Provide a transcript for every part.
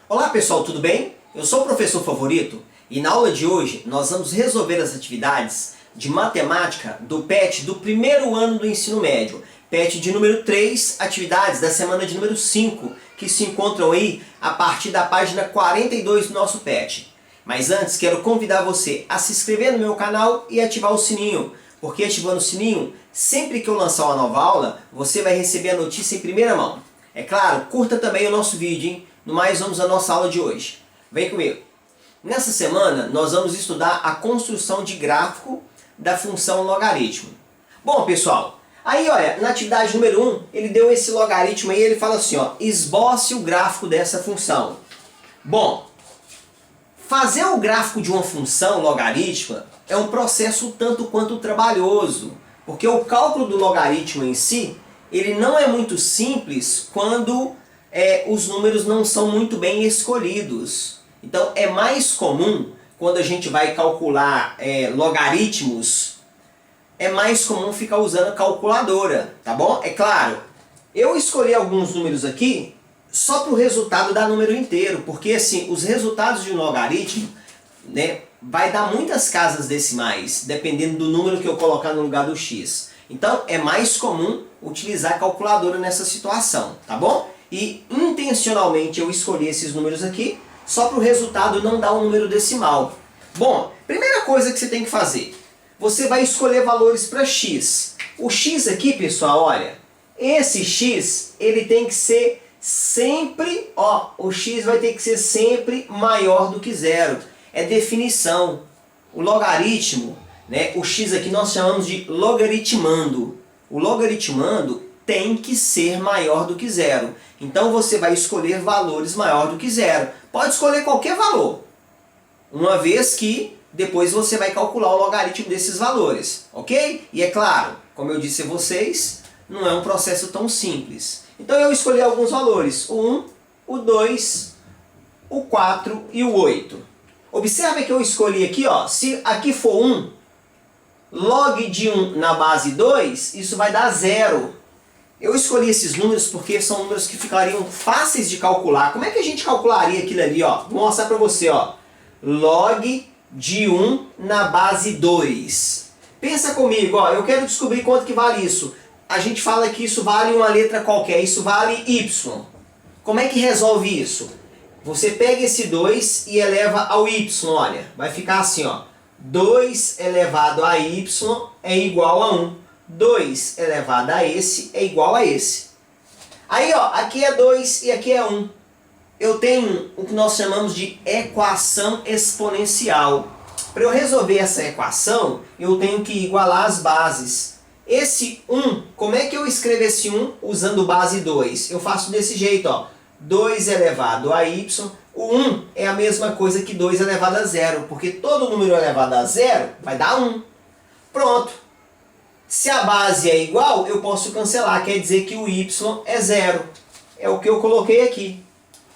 Olá pessoal, tudo bem? Eu sou o professor Favorito e na aula de hoje nós vamos resolver as atividades de matemática do PET do primeiro ano do ensino médio. PET de número 3, atividades da semana de número 5, que se encontram aí a partir da página 42 do nosso PET. Mas antes quero convidar você a se inscrever no meu canal e ativar o sininho, porque ativando o sininho, sempre que eu lançar uma nova aula, você vai receber a notícia em primeira mão. É claro, curta também o nosso vídeo, hein? No mais, vamos à nossa aula de hoje. Vem comigo. Nessa semana, nós vamos estudar a construção de gráfico da função logaritmo. Bom, pessoal, aí olha, na atividade número 1, ele deu esse logaritmo aí, ele fala assim, ó, esboce o gráfico dessa função. Bom, fazer o gráfico de uma função logarítmica é um processo tanto quanto trabalhoso, porque o cálculo do logaritmo em si, ele não é muito simples quando os números não são muito bem escolhidos. Então é mais comum, quando a gente vai calcular logaritmos, é mais comum ficar usando a calculadora, tá bom? É claro, eu escolhi alguns números aqui só para o resultado dar número inteiro, porque assim, os resultados de um logaritmo, né, vai dar muitas casas decimais, dependendo do número que eu colocar no lugar do x. Então é mais comum utilizar a calculadora nessa situação, tá bom? E intencionalmente eu escolhi esses números aqui, só para o resultado não dar um número decimal. Bom, primeira coisa que você tem que fazer, você vai escolher valores para x. O x aqui, pessoal, olha, esse x, ele tem que ser sempre, ó, o x vai ter que ser sempre maior do que zero. É definição. O logaritmo, né, o x aqui nós chamamos de logaritmando. O logaritmando tem que ser maior do que zero. Então você vai escolher valores maior do que zero. Pode escolher qualquer valor, uma vez que depois você vai calcular o logaritmo desses valores, ok? E é claro, como eu disse a vocês, não é um processo tão simples. Então eu escolhi alguns valores, o 1, o 2, o 4 e o 8. Observe que eu escolhi aqui, ó, se aqui for 1, log de 1 na base 2, isso vai dar 0. Eu escolhi esses números porque são números que ficariam fáceis de calcular. Como é que a gente calcularia aquilo ali? Ó? Vou mostrar para você. Ó. Log de 1 na base 2. Pensa comigo, ó, eu quero descobrir quanto que vale isso. A gente fala que isso vale uma letra qualquer, isso vale y. Como é que resolve isso? Você pega esse 2 e eleva ao y, olha. Vai ficar assim, ó. 2 elevado a y é igual a 1. 2 elevado a esse é igual a esse. Aí, ó, aqui é 2 e aqui é 1. Eu tenho o que nós chamamos de equação exponencial. Para eu resolver essa equação, eu tenho que igualar as bases. Esse 1, como é que eu escrevo esse 1 usando base 2? Eu faço desse jeito, ó. 2 elevado a y. O 1 é a mesma coisa que 2 elevado a 0, porque todo número elevado a 0 vai dar 1. Pronto. Se a base é igual, eu posso cancelar, quer dizer que o y é 0. É o que eu coloquei aqui.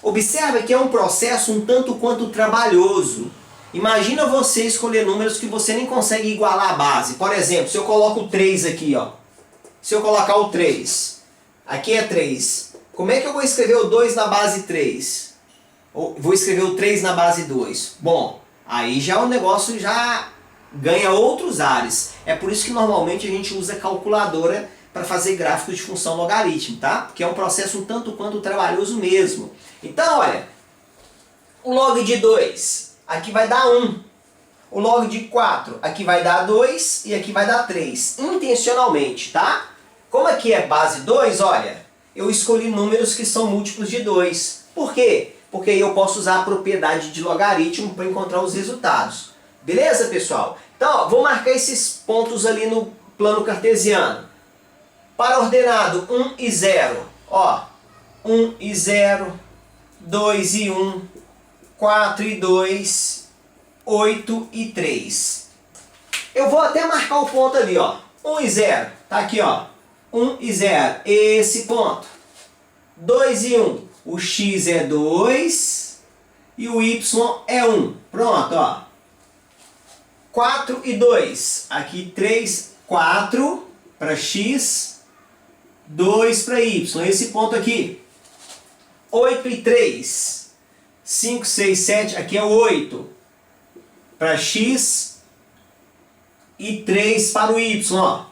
Observe que é um processo um tanto quanto trabalhoso. Imagina você escolher números que você nem consegue igualar a base. Por exemplo, se eu coloco o 3 aqui, ó. Se eu colocar o 3, aqui é 3. Como é que eu vou escrever o 2 na base 3? Ou vou escrever o 3 na base 2? Bom, aí já o negócio já ganha outros ares. É por isso que normalmente a gente usa calculadora para fazer gráficos de função logaritmo, tá? Porque é um processo um tanto quanto trabalhoso mesmo. Então, olha, o log de 2, aqui vai dar 1. O log de 4, aqui vai dar 2 e aqui vai dar 3. Intencionalmente, tá? Como aqui é base 2, olha, eu escolhi números que são múltiplos de 2. Por quê? Porque aí eu posso usar a propriedade de logaritmo para encontrar os resultados. Beleza, pessoal? Então, ó, vou marcar esses pontos ali no plano cartesiano. Para ordenado 1 e 0, ó, 1 e 0, 2 e 1, 4 e 2, 8 e 3. Eu vou até marcar o ponto ali, ó, 1 e 0, tá aqui, ó, 1 e 0, esse ponto. 2 e 1, o x é 2 e o y é 1. Pronto, ó. 4 e 2, aqui 3, 4 para x, 2 para y. Esse ponto aqui. 8 e 3. 5, 6, 7. Aqui é o 8 para x e 3 para o y. Ó.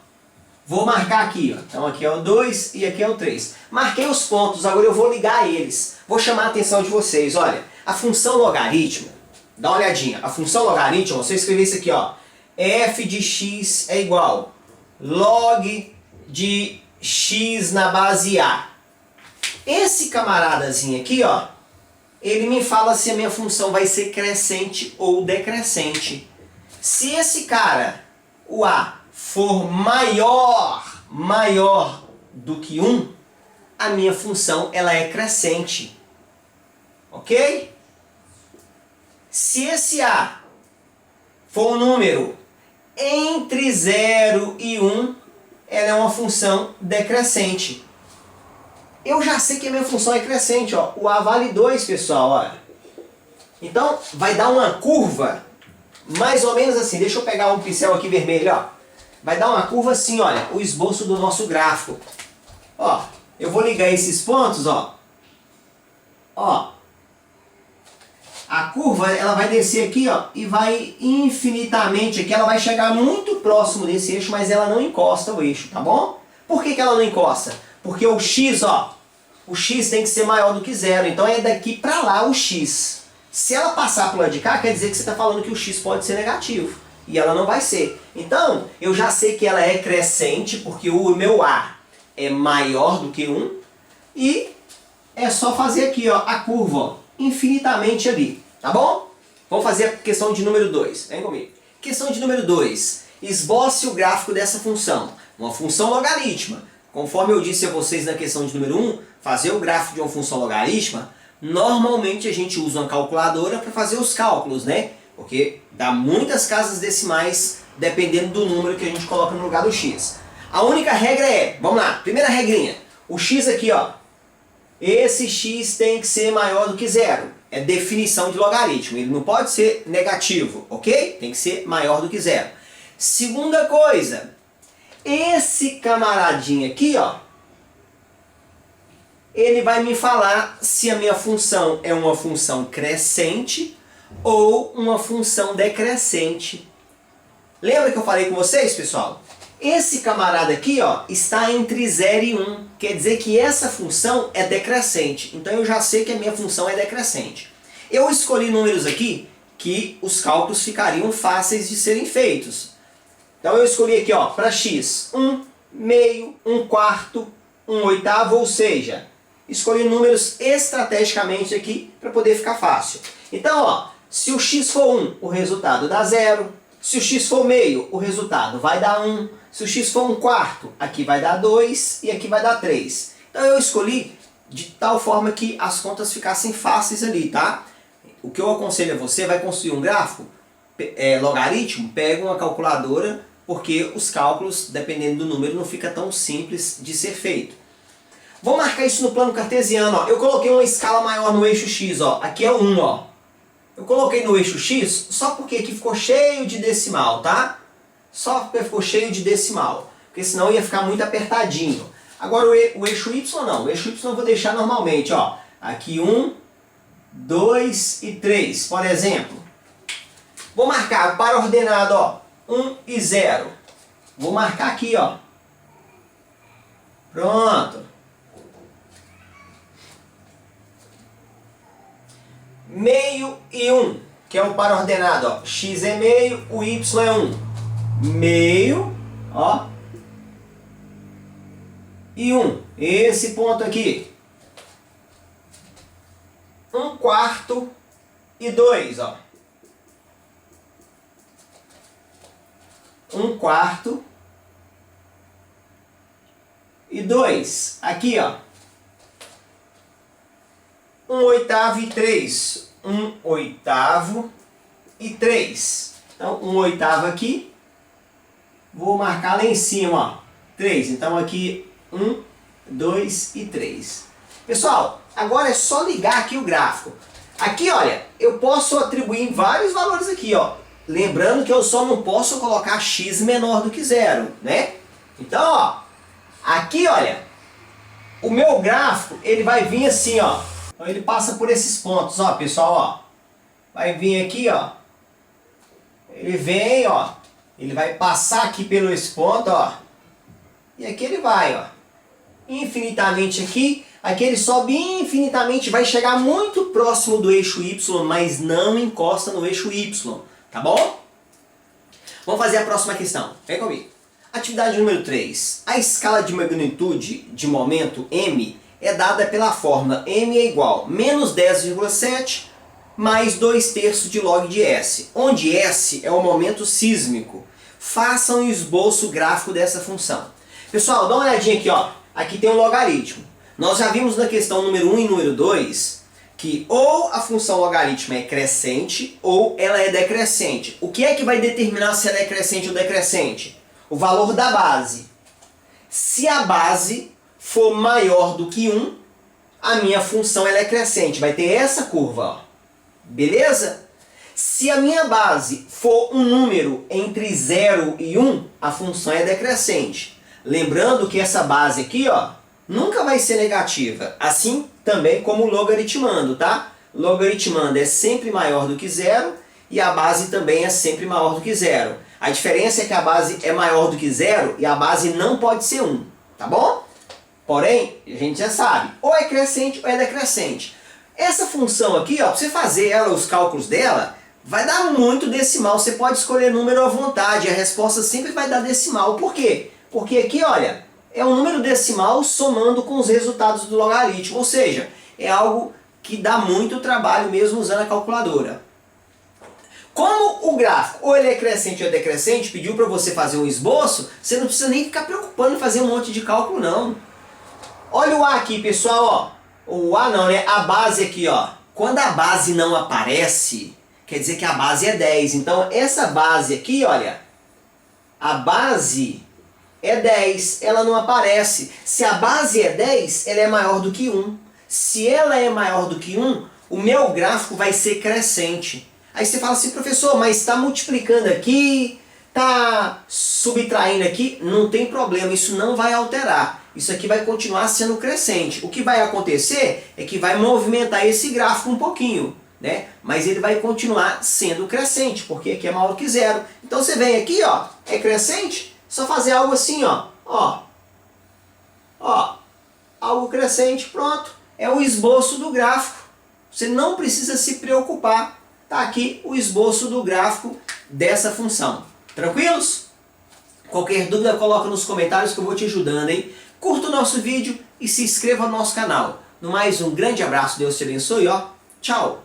Vou marcar aqui. Ó. Então aqui é o 2 e aqui é o 3. Marquei os pontos. Agora eu vou ligar eles. Vou chamar a atenção de vocês. Olha, a função logaritmo. Dá uma olhadinha. A função logaritmo, você escrever isso aqui, ó. F de x é igual log de x na base A. Esse camaradazinho aqui, ó, ele me fala se a minha função vai ser crescente ou decrescente. Se esse cara, o A, for maior do que 1, a minha função ela é crescente. Ok? Se esse A for um número entre 0 e 1, ela é uma função decrescente. Eu já sei que a minha função é crescente, ó. O A vale 2, pessoal, olha. Então, vai dar uma curva mais ou menos assim. Deixa eu pegar um pincel aqui vermelho, ó. Vai dar uma curva assim, olha, o esboço do nosso gráfico. Ó, eu vou ligar esses pontos, ó. Ó. A curva, ela vai descer aqui, ó, e vai infinitamente aqui, ela vai chegar muito próximo desse eixo, mas ela não encosta o eixo, tá bom? Por que ela não encosta? Porque o x, ó, o x tem que ser maior do que 0, então é daqui pra lá o x. Se ela passar pro lado de cá, quer dizer que você está falando que o x pode ser negativo, e ela não vai ser. Então, eu já sei que ela é crescente, porque o meu A é maior do que 1, e é só fazer aqui, ó, a curva, ó, infinitamente ali, tá bom? Vamos fazer a questão de número 2, vem comigo. Questão de número 2, esboce o gráfico dessa função, uma função logarítmica. Conforme eu disse a vocês na questão de número 1, fazer o gráfico de uma função logarítmica, normalmente a gente usa uma calculadora para fazer os cálculos, né? Porque dá muitas casas decimais dependendo do número que a gente coloca no lugar do x. A única regra é, vamos lá, primeira regrinha, o x aqui, ó, esse x tem que ser maior do que 0. É definição de logaritmo. Ele não pode ser negativo, ok? Tem que ser maior do que 0. Segunda coisa, esse camaradinho aqui, ó, ele vai me falar se a minha função é uma função crescente ou uma função decrescente. Lembra que eu falei com vocês, pessoal? Esse camarada aqui, ó, está entre 0 e 1. Quer dizer que essa função é decrescente. Então eu já sei que a minha função é decrescente. Eu escolhi números aqui que os cálculos ficariam fáceis de serem feitos. Então eu escolhi aqui, ó, para x, 1 meio, 1 quarto, 1 oitavo, ou seja, escolhi números estrategicamente aqui para poder ficar fácil. Então, ó, se o x for 1, o resultado dá 0. Se o x for meio, o resultado vai dar 1. Se o x for 1 quarto, aqui vai dar 2 e aqui vai dar 3. Então eu escolhi de tal forma que as contas ficassem fáceis ali, tá? O que eu aconselho a você, vai construir um gráfico logaritmo, pega uma calculadora, porque os cálculos, dependendo do número, não fica tão simples de ser feito. Vou marcar isso no plano cartesiano, ó. Eu coloquei uma escala maior no eixo x, ó. Aqui é 1, ó. Eu coloquei no eixo x só porque aqui ficou cheio de decimal, tá? Só porque ficou cheio de decimal. Porque senão ia ficar muito apertadinho. Agora o eixo y não. O eixo y eu vou deixar normalmente, ó. Aqui 1, 2 e 3, por exemplo. Vou marcar para ordenado, ó. 1 e 0. Vou marcar aqui, ó. Pronto. Meio e 1, que é o par ordenado, ó. X é meio, o y é 1. Meio, ó. E 1. Esse ponto aqui. 1 quarto e 2, ó. 1 quarto e 2. Aqui, ó. 1 oitavo e 3. 1 oitavo e 3. Então, 1 oitavo aqui. Vou marcar lá em cima, ó. 3. Então, aqui 1, 2 e 3. Pessoal, agora é só ligar aqui o gráfico. Aqui, olha, eu posso atribuir vários valores aqui, ó. Lembrando que eu só não posso colocar x menor do que 0, né? Então, ó, aqui, olha, o meu gráfico, ele vai vir assim, ó. Então ele passa por esses pontos, ó, pessoal, ó. Vai vir aqui, ó. Ele vem, ó. Ele vai passar aqui pelo esse ponto, ó. E aqui ele vai, ó. Infinitamente aqui. Aqui ele sobe infinitamente, vai chegar muito próximo do eixo Y, mas não encosta no eixo Y, tá bom? Vamos fazer a próxima questão. Vem comigo. Atividade número 3. A escala de magnitude de momento M é dada pela fórmula M é igual a menos 10,7 mais 2/3 de log de S, onde S é o momento sísmico. Faça um esboço gráfico dessa função. Pessoal, dá uma olhadinha aqui, ó. Aqui tem um logaritmo. Nós já vimos na questão número 1 e número 2 que ou a função logarítmica é crescente ou ela é decrescente. O que é que vai determinar se ela é crescente ou decrescente? O valor da base. Se a base for maior do que 1, a minha função ela é crescente. Vai ter essa curva, ó. Beleza? Se a minha base for um número entre 0 e 1, a função é decrescente. Lembrando que essa base aqui, ó, nunca vai ser negativa. Assim também como logaritmando, tá? Logaritmando é sempre maior do que 0 e a base também é sempre maior do que 0. A diferença é que a base é maior do que 0 e a base não pode ser 1, tá bom? Porém, a gente já sabe, ou é crescente ou é decrescente. Essa função aqui, ó, para você fazer ela, os cálculos dela, vai dar muito decimal. Você pode escolher número à vontade, a resposta sempre vai dar decimal. Por quê? Porque aqui, olha, é um número decimal somando com os resultados do logaritmo. Ou seja, é algo que dá muito trabalho mesmo usando a calculadora. Como o gráfico ou ele é crescente ou é decrescente, pediu para você fazer um esboço, você não precisa nem ficar preocupando em fazer um monte de cálculo, não. Olha o A aqui, pessoal, ó. O A não, né? A base aqui, ó. Quando a base não aparece, quer dizer que a base é 10. Então, essa base aqui, olha, a base é 10, ela não aparece. Se a base é 10, ela é maior do que 1. Se ela é maior do que 1, o meu gráfico vai ser crescente. Aí você fala assim, professor, mas está multiplicando aqui, está subtraindo aqui, não tem problema, isso não vai alterar. Isso aqui vai continuar sendo crescente. O que vai acontecer é que vai movimentar esse gráfico um pouquinho, né? Mas ele vai continuar sendo crescente, porque aqui é maior que 0. Então você vem aqui, ó, é crescente, só fazer algo assim, ó, algo crescente, pronto. É o esboço do gráfico. Você não precisa se preocupar. Tá aqui o esboço do gráfico dessa função. Tranquilos? Qualquer dúvida coloca nos comentários que eu vou te ajudando, hein? Curta o nosso vídeo e se inscreva no nosso canal. No mais, um grande abraço, Deus te abençoe, ó. Tchau!